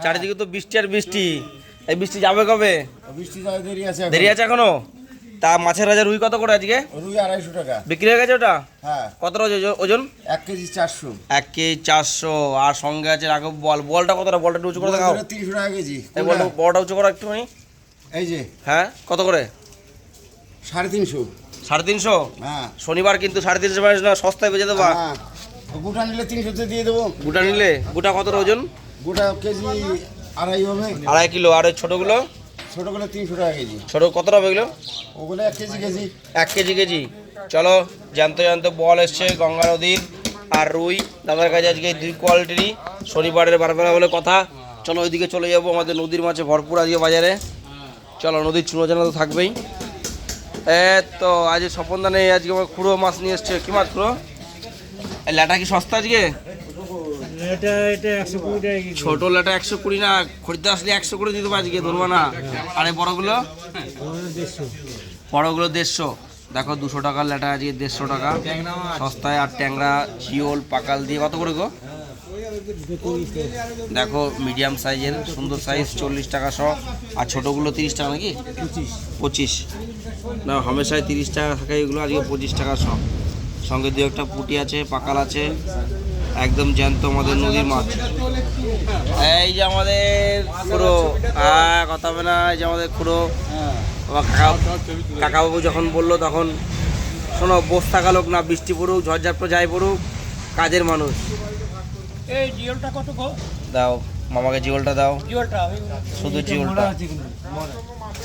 চারিদিকে তো বৃষ্টি আর বৃষ্টি, এই বৃষ্টি যাবে কবে? বৃষ্টি যাবে, দেরি আছে এখনো। তা মাছের রাজা রুই কত করে আজকে? রুই 250 টাকা বিক্রি হয়ে গেছে ওটা? হ্যাঁ। কত ওজন? 1 কেজি 400। 1 কেজি 400। আর সঙ্গে আছে রাঘব বল। বলটা কতটা? বলটা একটু উঁচু করে দেখাও। 300 টাকা কেজি। এই বলটা উঁচু করো একটুখানি। এই যে। হ্যাঁ, কত করে? 350। 350? হ্যাঁ। শনিবার কিন্তু 350 মানে না, সস্তায় বেচে দেবা। হ্যাঁ, গোটা নিলে 300 তে দিয়ে দেবো। গোটা নিলে? গোটা কত ওজন? গোটা কেজি 2.5 হবে। 2.5 কিলো। আর ওই ছোটগুলো? ছোটগুলো 300 টাকা কেজি। ছোট কত হবে এগুলো? ওগুলো 1 কেজি কেজি। 1 KG KG. চলো, জানতে জানতে বল এসছে গঙ্গা নদীর আর রুই দাদার কাছে আজকে দুই কোয়ালিটিরই। শনিবারের বারবেলা বলে কথা। চলো ওইদিকে চলে যাবো, আমাদের নদীর মাছে ভরপুর আজকে বাজারে। চলো, নদীর চুনো জানা তো থাকবেই। তো আজ স্বপনদা নেই, আজকে আমার খুঁড়ো মাছ নিয়ে এসছে। কি মাছ খুঁড়ো? এই ল্যাটা কি সস্তা আজকে? ছোট ল্যাটা 120 না, খরিদ্দার আসলে 100 করে দিতে পারে আজকে, ধরবো না। আর এই বড়গুলো? বড়গুলো 150। দেখো 200 টাকার ল্যাটা আজকে 150 টাকা সস্তায়। আর ট্যাংরা জিওল পাকাল দিয়ে কত করে গো? দেখো মিডিয়াম সাইজের সুন্দর সাইজ 40 টাকা শ। আর ছোটোগুলো 30 টাকা নাকি? 25 না, হামেশায় 30 টাকা থাকে এগুলো, আজকে 25 টাকা শ। সঙ্গে দু একটা পুঁটি আছে, পাকাল আছে, একদম জ্যান্ত আমাদের নদীর মাছ। এই যে আমাদের খুড়ো, কথা হবে না। এই যে আমাদের খুড়ো কাকাবাবু যখন বললো তখন শোনো, বস থাকা লোক না, বৃষ্টি পড়ুক ঝড়ঝাপটা যাই পড়ুক, কাজের মানুষ। এই জিওলটা কত গো? দাও মামাকে জিওলটা দাও। জিওলটা আমি শুধু জিওলটা।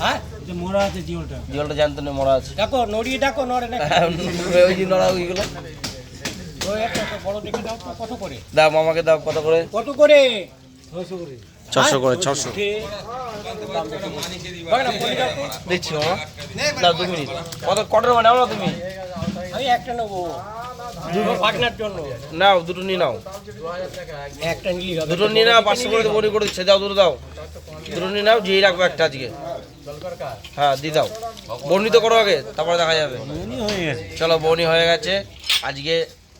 হ্যাঁ, যে মোড়া আছে জিওলটা। জিওলটা জানতো না, মরা আছে। দেখো নড়িয়ে দেখো, নড়ে না। ওই যে নড়া ওইগুলো ওই একটা বড় দেখে দাও তো, কত করে? দাও মামাকে দাও। কত করে? কত করে? 600 করে। 600 করে। 600 দিচ্ছি মামা। দাও 2 মিনিট। কটার মানে নাও না তুমি? আমি একটা নেবো, দুটো পাটনার জন্য। নাও, দুটো নিয়ে নাও। একটা নিলেই হবে। দুটো নিয়ে নাও, 500 করে বনি করে দিচ্ছে। দাও, দুটো দাও। দুটো নিয়ে নাও, যেই রাখবো একটা আজকে। হ্যাঁ, দিয়ে দাও। বনি তো করো আগে, তারপরে দেখা যাবে। চলো, বনি হয়ে গেছে। আজকে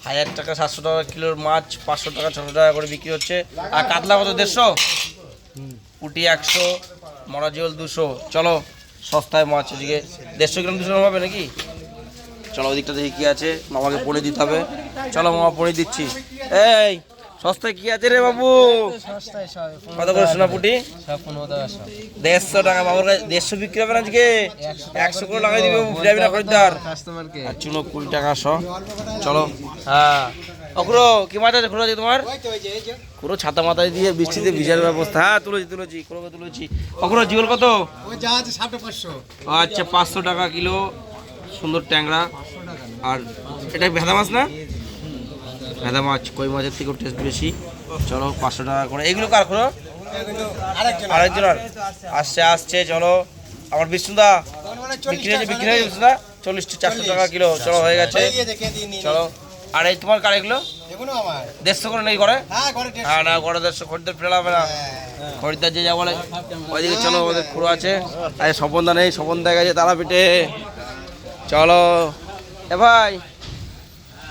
1000 টাকা 700 টাকা কিলোর মাছ 500 টাকা 600 টাকা করে বিক্রি হচ্ছে। আর কাতলা কত? 150। পুঁটি 100, মরা জিওল 200। চলো, সস্তায় মাছ আজকে। 150 গ্রাম 200 গ্রাম হবে নাকি? চলো, ওদিকটা দেখি কি আছে, মামাকে পড়ে দিতে হবে। চলো মামা, পড়ে দিচ্ছি। এই সস্তায় কি আছে রে বাবু? কত করে সোনা পুঁটি? 150 টাকা বাবুর কাছে। 150 বিক্রি হবে না আজকে? 100 করে লাগাই দিবে, যাবি না খরিদ্দার। আর চুনো 20 টাকা শ। চলো। হ্যাঁ, অকুরো কি মাছ আছে? খুঁড়ো আছে তোমার? পুরো ছাতা মাথায় দিয়ে বৃষ্টিতে ভিজার ব্যবস্থা। হ্যাঁ, তুলেছি খুঁড়োকে তুলেছি। অকুরো জিওল কত? আচ্ছা, 500 টাকা কিলো। সুন্দর ট্যাংরা। আর এটা ভেদা মাছ না? ভেদা মাছ কই মাছের থেকেও টেস্ট বেশি। চলো, 500 টাকা করে। এগুলো কার খুঁড়ো? আরেকজন আসছে। চলো, আমার বিষ্ণুদা বিক্রি হয়েছে বিষ্ণুদা। 40-400 টাকা কিলো। চলো, হয়ে গেছে। চলো, আর এই তোমার কার এগুলো? 150 করে নেই করে? হ্যাঁ, না করে 150। খরিদ্দার ফেলা হবে না, খরিদ্দার যে যা বলে ওইদিকে। চলো, আমাদের খুঁড়ো আছে। আরে স্বপনদা নেই, স্বপনদা গেছে তারাপীঠে। চলো এ ভাই,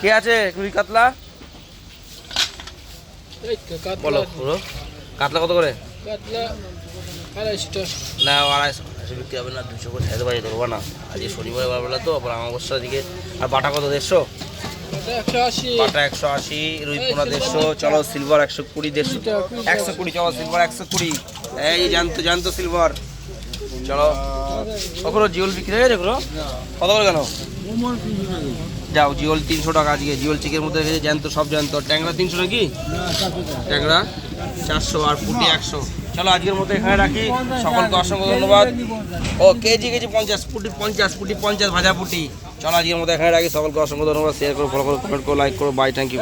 কে আছে? রুই কাতলা বলো। পুরো কাতলা কত করে? না, 250 বিক্রি হবে না, 200 করে খাইতে পারি, ধরবো না আজকে শনিবার বেলা তো, আবার অমাবস্যার দিকে। আর বাটা কত? 150। বাটা 180, রুই পোনা 150। চলো, সিলভার 120, 120। চলো, সিলভার 120। এই জানতো সিলভার। চলো, ওগুলো জিওল বিক্রি হয়ে গেছে। এগুলো কত করে কেন? যাও, জিওল 300 টাকা আজকে। জিওল চিকের মধ্যে রেখেছে, জ্যান্ত সব জ্যান্ত। ট্যাংরা 300 নাকি? ট্যাংরা 400 আর পুঁটি 100। চলো, আজকের মতো এখানে রাখি। সকলকে অসংখ্য ধন্যবাদ। ও কেজি 50, পুঁটি 50, ভাজা পুঁটি। চলো, আজকের মতো এখানে রাখি। সকলকে অসংখ্য ধন্যবাদ। শেয়ার করো, ফলো করো, কমেন্ট করো, লাইক করো। Bye, thank you.